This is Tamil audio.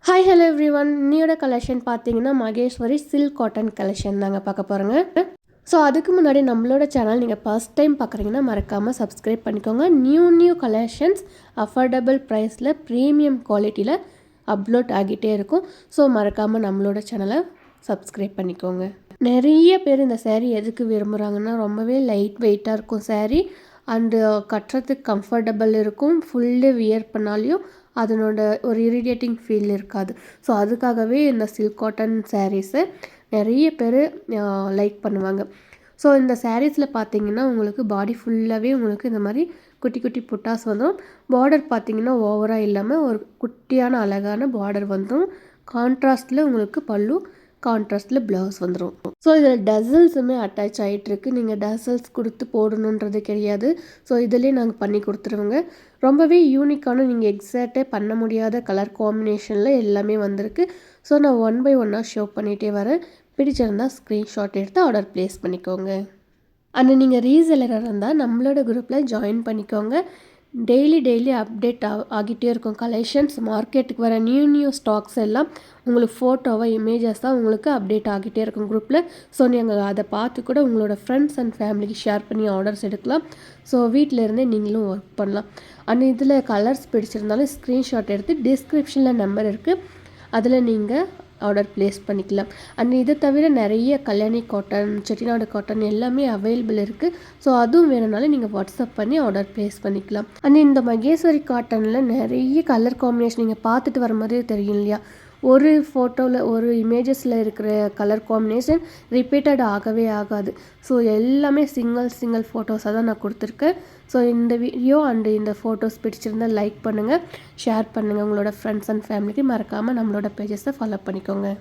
Hi hello every one. இன்னையோட கலெக்ஷன் பார்த்தீங்கன்னா மகேஸ்வரி சில்க் காட்டன் கலெக்ஷன் தாங்க பார்க்க போகிறோங்க. ஸோ அதுக்கு முன்னாடி நம்மளோட சேனல் நீங்கள் ஃபர்ஸ்ட் டைம் பார்க்குறீங்கன்னா மறக்காமல் சப்ஸ்கிரைப் பண்ணிக்கோங்க. நியூ கலெக்ஷன்ஸ் அஃபோர்டபுள் ப்ரைஸில் ப்ரீமியம் குவாலிட்டியில் அப்லோட் ஆகிட்டே இருக்கும். ஸோ மறக்காமல் நம்மளோட சேனலை சப்ஸ்கிரைப் பண்ணிக்கோங்க. நிறைய பேர் இந்த சேரீ எதுக்கு விரும்புகிறாங்கன்னா ரொம்பவே லைட் வெயிட்டாக இருக்கும் சேரீ அண்டு கட்டுறதுக்கு கம்ஃபர்டபுள் இருக்கும். ஃபுல்லு வியர் பண்ணாலையும் அதனோட ஒரு இரிட்டேட்டிங் ஃபீல் இருக்காது. ஸோ அதுக்காகவே இந்த சில்க் காட்டன் சாரீஸை நிறைய பேர் லைக் பண்ணுவாங்க. ஸோ இந்த சாரீஸில் பார்த்தீங்கன்னா உங்களுக்கு பாடி ஃபுல்லாகவே உங்களுக்கு இந்த மாதிரி குட்டி குட்டி புட்டாஸ் வந்துடும். பார்டர் பார்த்தீங்கன்னா ஓவராக இல்லாமல் ஒரு குட்டியான அழகான பார்டர் வந்துடும். கான்ட்ராஸ்டில் உங்களுக்கு பல்லு, கான்ட்ராஸ்டில் ப்ளவுஸ் வந்துடும். ஸோ இதில் டசல்ஸுமே அட்டாச் ஆகிட்டுருக்கு. நீங்கள் டசல்ஸ் கொடுத்து போடணுன்றது கிடையாது. ஸோ இதிலே நாங்கள் பண்ணி கொடுத்துருவோங்க. ரொம்பவே யூனிக்கான நீங்கள் எக்ஸாக்டே பண்ண முடியாத கலர் காம்பினேஷனில் எல்லாமே வந்திருக்கு. ஸோ நான் ஒன் பை ஒன்னாக ஷோ பண்ணிகிட்டே வரேன். பிடிச்சிருந்தால் ஸ்க்ரீன்ஷாட் எடுத்து ஆர்டர் ப்ளேஸ் பண்ணிக்கோங்க. அண்ட் நீங்கள் ரீசெலராக இருந்தால் நம்மளோட குரூப்பில் ஜாயின் பண்ணிக்கோங்க. டெய்லி அப்டேட் ஆகிட்டே இருக்கும் கலெக்ஷன்ஸ். மார்க்கெட்டுக்கு வர நியூ ஸ்டாக்ஸ் எல்லாம் உங்களுக்கு ஃபோட்டோவாக இமேஜஸாக உங்களுக்கு அப்டேட் ஆகிட்டே இருக்கும் குரூப்பில். ஸோ நீங்கள் அதை பார்த்து கூட உங்களோட ஃப்ரெண்ட்ஸ் அண்ட் ஃபேமிலிக்கு ஷேர் பண்ணி ஆர்டர்ஸ் எடுக்கலாம். ஸோ வீட்டில் இருந்தே நீங்களும் ஒர்க் பண்ணலாம். அண்ட் இதில் கலர்ஸ் பிடிச்சிருந்தாலும் ஸ்க்ரீன்ஷாட் எடுத்து டிஸ்கிரிப்ஷனில் நம்பர் இருக்குது, அதில் நீங்கள் ஆர்டர் ப்ளேஸ் பண்ணிக்கலாம். அண்ட் இதை தவிர நிறைய கல்யாணி காட்டன், செட்டிநாடு காட்டன் எல்லாமே அவைலபிள் இருக்குது. ஸோ அதுவும் வேணும்னாலும் நீங்கள் வாட்ஸ்அப் பண்ணி ஆர்டர் ப்ளேஸ் பண்ணிக்கலாம். அண்ட் இந்த மகேஸ்வரி காட்டனில் நிறைய கலர் காம்பினேஷன் நீங்கள் பார்த்துட்டு வர மாதிரி தெரியும் இல்லையா? ஒரு ஃபோட்டோவில் ஒரு இமேஜஸில் இருக்கிற கலர் காம்பினேஷன் ரிப்பீட்டட் ஆகவே ஆகாது. ஸோ எல்லாமே சிங்கிள் ஃபோட்டோஸாக தான் நான் கொடுத்துருக்கேன். ஸோ இந்த வீடியோ அண்டு இந்த ஃபோட்டோஸ் பிடிச்சிருந்தால் லைக் பண்ணுங்கள், ஷேர் பண்ணுங்கள் உங்களோட ஃப்ரெண்ட்ஸ் அண்ட் ஃபேமிலிக்கு. மறக்காமல் நம்மளோட பேஜஸை ஃபாலோ பண்ணிக்கோங்க.